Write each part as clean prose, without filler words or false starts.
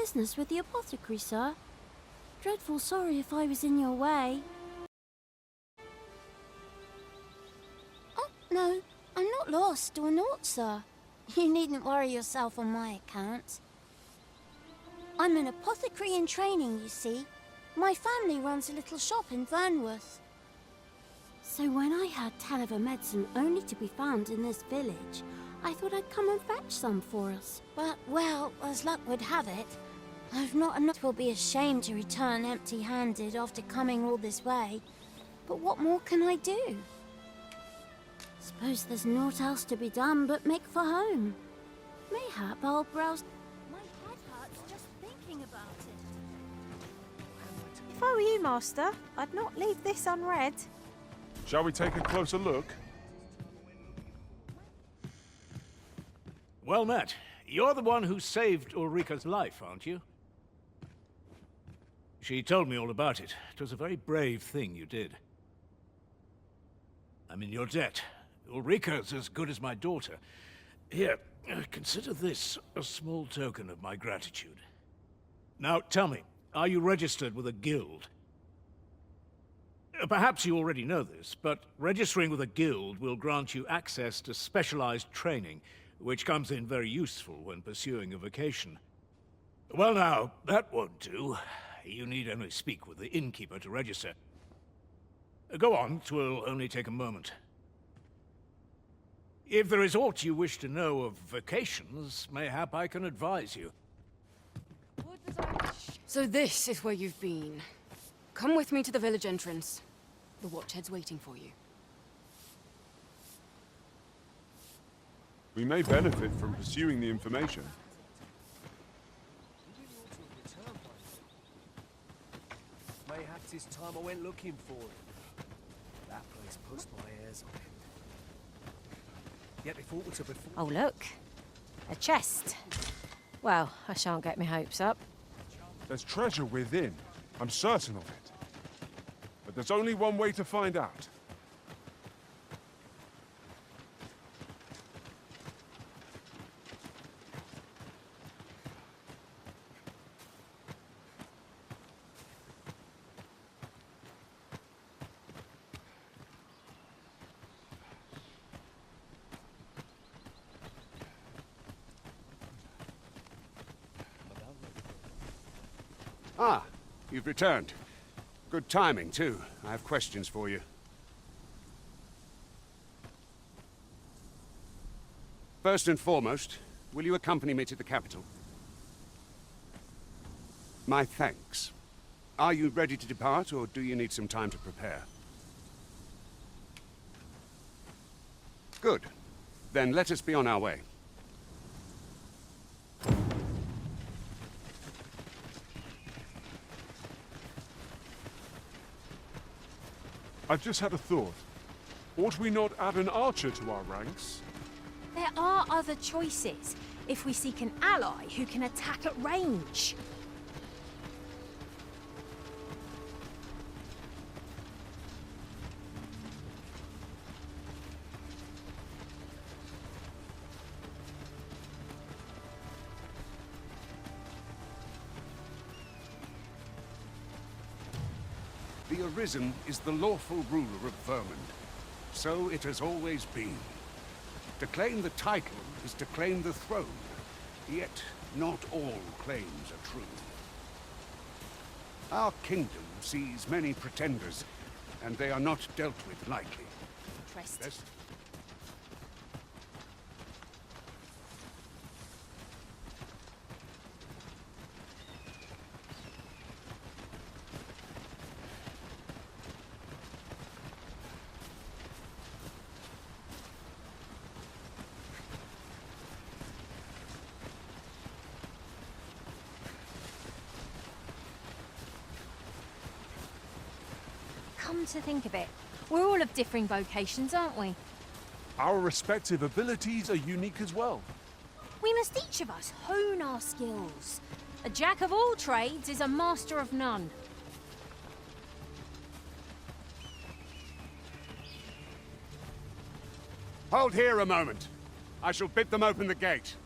business with the apothecary, sir? Dreadful sorry if I was in your way. Oh, no, I'm not lost or naught, sir. You needn't worry yourself on my account. I'm an apothecary in training, you see. My family runs a little shop in Vernworth. So when I heard tell of a medicine only to be found in this village, I thought I'd come and fetch some for us. But, well, as luck would have it, I've not enough. It will be a shame to return empty-handed after coming all this way. But what more can I do? Suppose there's naught else to be done but make for home. Mayhap I'll browse. My head hurts just thinking about it. If I were you, Master, I'd not leave this unread. Shall we take a closer look? Well met. You're the one who saved Ulrika's life, aren't you? She told me all about it. It was a very brave thing you did. I'm in your debt. Ulrika's as good as my daughter. Here, consider this a small token of my gratitude. Now, tell me, are you registered with a guild? Perhaps you already know this, but registering with a guild will grant you access to specialized training, which comes in very useful when pursuing a vocation. Well now, that won't do. You need only speak with the innkeeper to register. Go on, 'twill only take a moment. If there is aught you wish to know of vocations, mayhap I can advise you. So this is where you've been. Come with me to the village entrance. The watchhead's waiting for you. We may benefit from pursuing the information. Mayhap this time I went looking for him. That place puts my hairs on end. Yet if aught to before... Oh, look. A chest. Well, I shan't get my hopes up. There's treasure within. I'm certain of it. But there's only one way to find out. Ah, you've returned. Good timing, too. I have questions for you. First and foremost, will you accompany me to the capital? My thanks. Are you ready to depart, or do you need some time to prepare? Good. Then let us be on our way. I've just had a thought. Ought we not add an archer to our ranks? There are other choices if we seek an ally who can attack at range. The Arisen is the lawful ruler of Vermund. So it has always been. To claim the title is to claim the throne. Yet, not all claims are true. Our kingdom sees many pretenders, and they are not dealt with lightly. Interesting. Yes? Come to think of it, we're all of differing vocations, aren't we? Our respective abilities are unique as well. We must each of us hone our skills. A jack of all trades is a master of none. Hold here a moment. I shall bid them open the gate.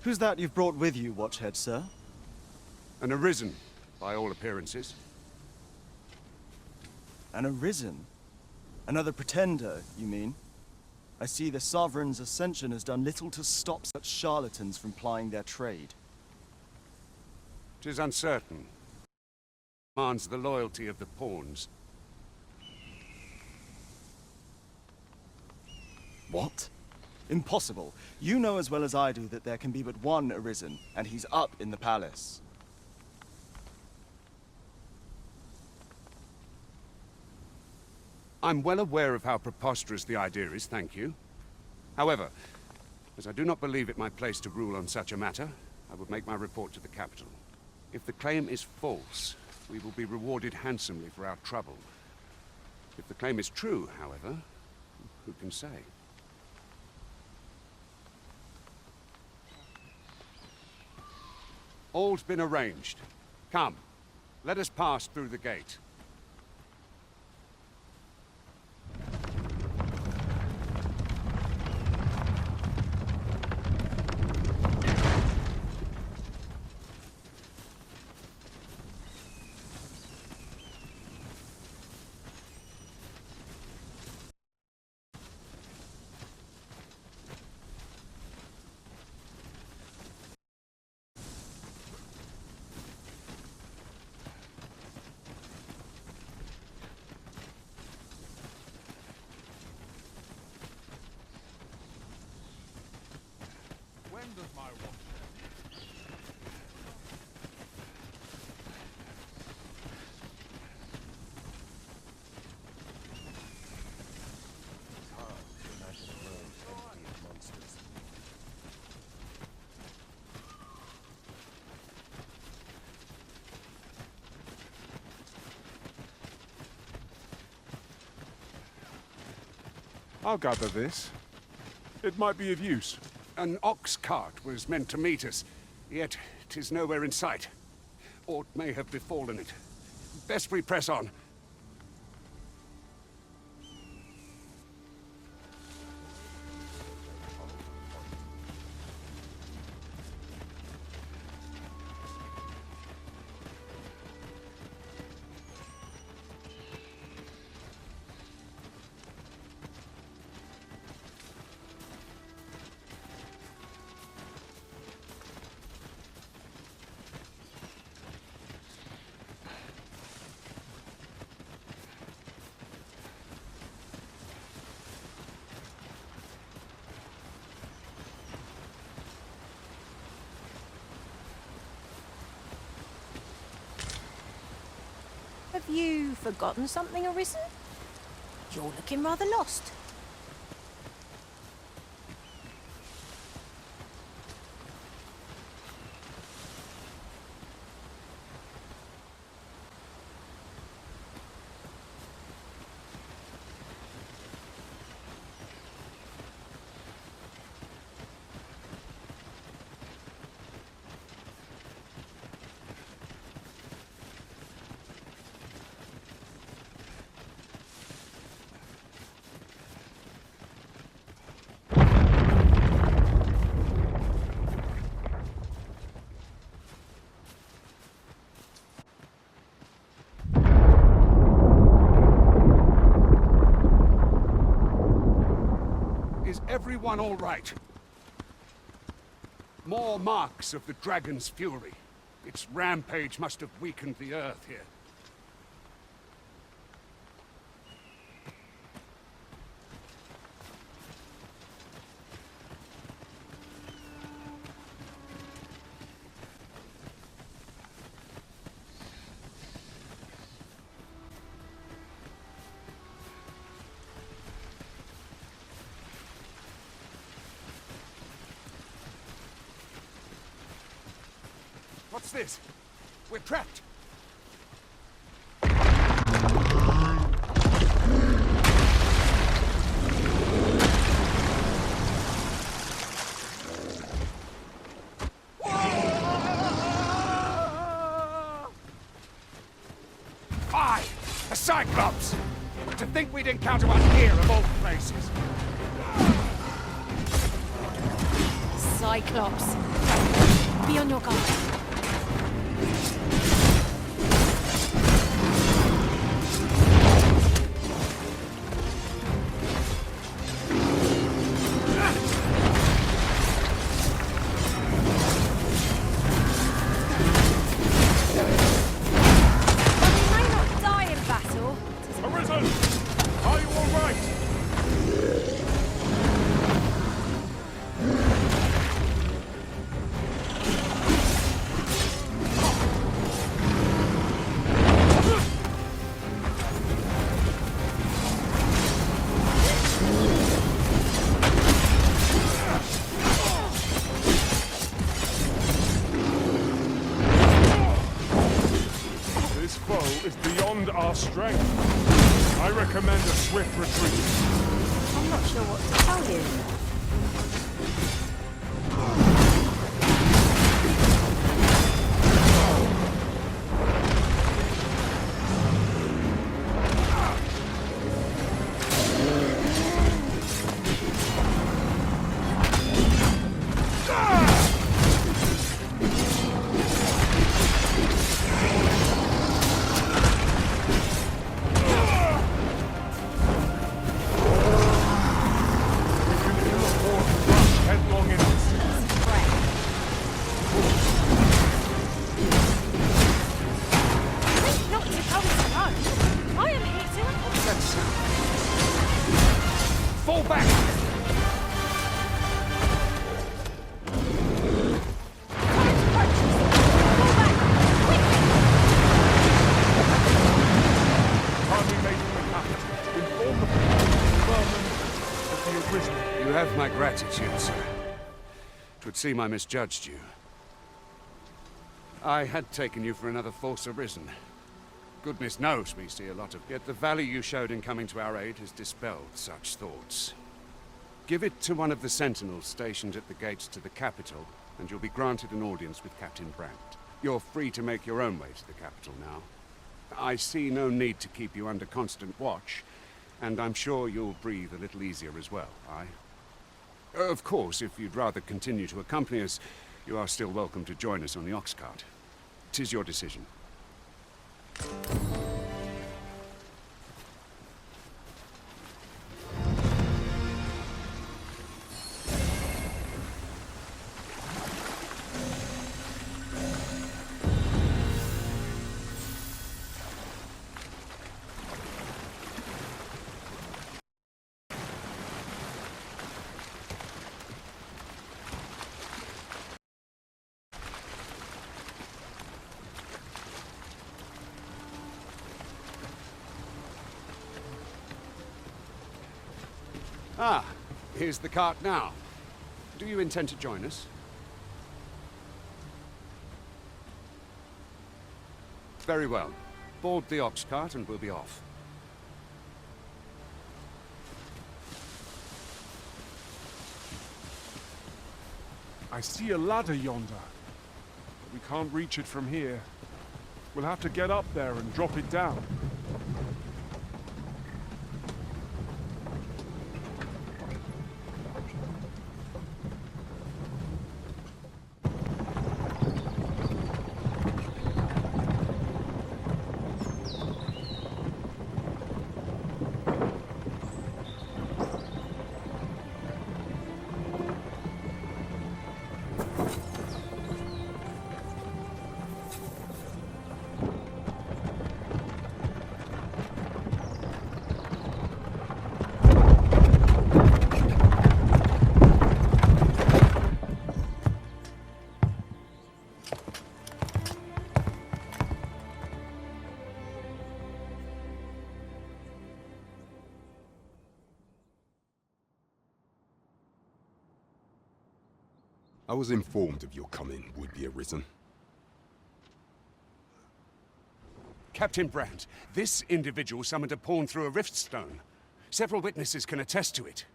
Who's that you've brought with you, Watchhead, sir? An arisen, by all appearances. An arisen? Another pretender, you mean? I see the Sovereign's ascension has done little to stop such charlatans from plying their trade. 'Tis uncertain. Demands the loyalty of the pawns. What? Impossible. You know as well as I do that there can be but one arisen, and he's up in the palace. I'm well aware of how preposterous the idea is, thank you. However, as I do not believe it my place to rule on such a matter, I would make my report to the capital. If the claim is false, we will be rewarded handsomely for our trouble. If the claim is true, however, who can say? All's been arranged. Come, let us pass through the gate. When does my watch end? It's hard to imagine a world empty of monsters. I'll gather this. It might be of use. An ox cart was meant to meet us, yet 'tis nowhere in sight. Aught may have befallen it. Best we press on. Have you forgotten something, Arisen? You're looking rather lost. Is everyone all right? More marks of the dragon's fury. Its rampage must have weakened the earth here. What's this? We're trapped! Aye! A Cyclops! To think we'd encounter one here of all places! Cyclops. Be on your guard. Arisen! Are you all right? This foe is beyond our strength. I recommend a swift retreat. I'm not sure what to tell you. Headlong in it. Think not to go slow. I am here to... What's that sound? Fall back! Can't be made from the capital. Inform the vermin that he has risen. You have my gratitude, sir. 'Twould seem I misjudged you. I had taken you for another false arisen. Goodness knows we see a lot of... Yet the value you showed in coming to our aid has dispelled such thoughts. Give it to one of the sentinels stationed at the gates to the capital, and you'll be granted an audience with Captain Brandt. You're free to make your own way to the capital now. I see no need to keep you under constant watch, and I'm sure you'll breathe a little easier as well, aye? Of course, if you'd rather continue to accompany us, you are still welcome to join us on the ox cart. 'Tis your decision. Ah, here's the cart now. Do you intend to join us? Very well. Board the ox cart and we'll be off. I see a ladder yonder, but we can't reach it from here. We'll have to get up there and drop it down. I was informed of your coming, would-be arisen. Captain Brandt, this individual summoned a pawn through a rift stone. Several witnesses can attest to it.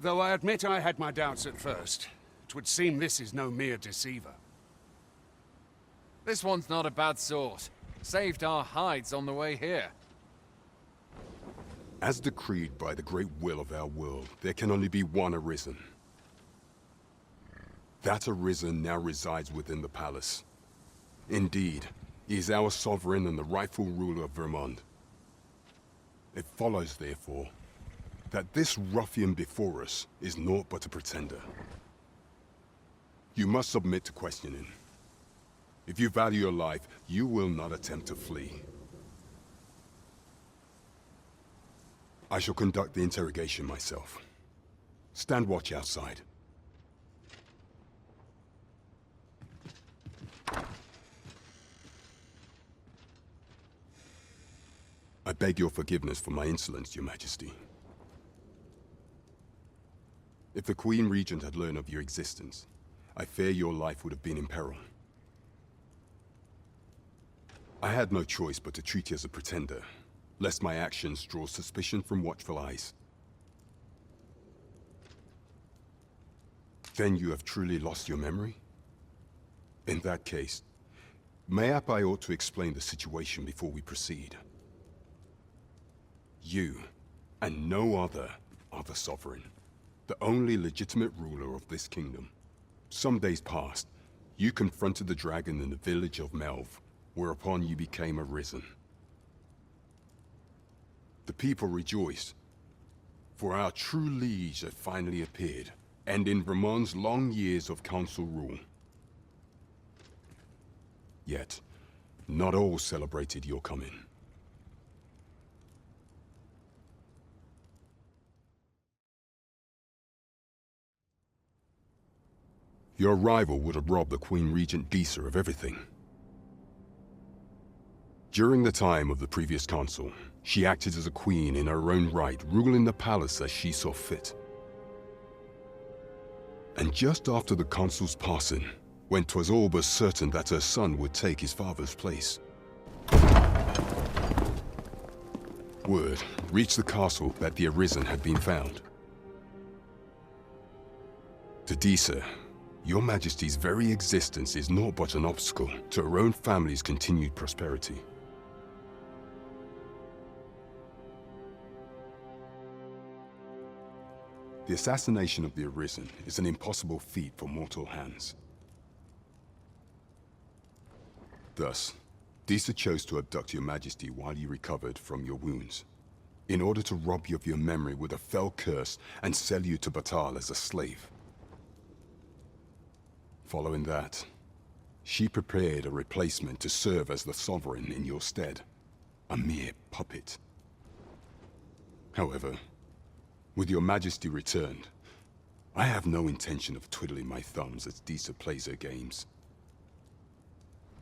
Though I admit I had my doubts at first. It would seem this is no mere deceiver. This one's not a bad sort. Saved our hides on the way here. As decreed by the great will of our world, there can only be one Arisen. That Arisen now resides within the palace. Indeed, he is our sovereign and the rightful ruler of Vermont. It follows, therefore, that this ruffian before us is naught but a pretender. You must submit to questioning. If you value your life, you will not attempt to flee. I shall conduct the interrogation myself. Stand watch outside. I beg your forgiveness for my insolence, Your Majesty. If the Queen Regent had learned of your existence, I fear your life would have been in peril. I had no choice but to treat you as a pretender, lest my actions draw suspicion from watchful eyes. Then you have truly lost your memory? In that case, mayhap I ought to explain the situation before we proceed. You, and no other, are the sovereign, the only legitimate ruler of this kingdom. Some days past, you confronted the dragon in the village of Melv, whereupon you became Arisen. The people rejoiced, for our true liege had finally appeared, ending Vermont's long years of council rule. Yet, not all celebrated your coming. Your arrival would have robbed the Queen Regent Disa of everything. During the time of the previous council, she acted as a queen in her own right, ruling the palace as she saw fit. And just after the council's passing, when 'twas all but certain that her son would take his father's place, word reached the castle that the Arisen had been found. To Disa, Your Majesty's very existence is naught but an obstacle to her own family's continued prosperity. The assassination of the Arisen is an impossible feat for mortal hands. Thus, Disa chose to abduct Your Majesty while you recovered from your wounds, in order to rob you of your memory with a fell curse and sell you to Batal as a slave. Following that, she prepared a replacement to serve as the sovereign in your stead, a mere puppet. However, with Your Majesty returned, I have no intention of twiddling my thumbs as Disa plays her games.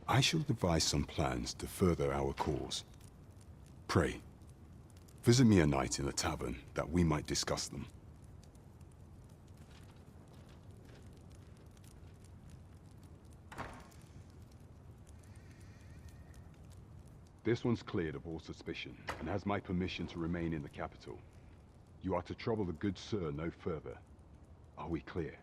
I shall devise some plans to further our cause. Pray, visit me a night in the tavern that we might discuss them. This one's cleared of all suspicion, and has my permission to remain in the capital. You are to trouble the good sir no further. Are we clear?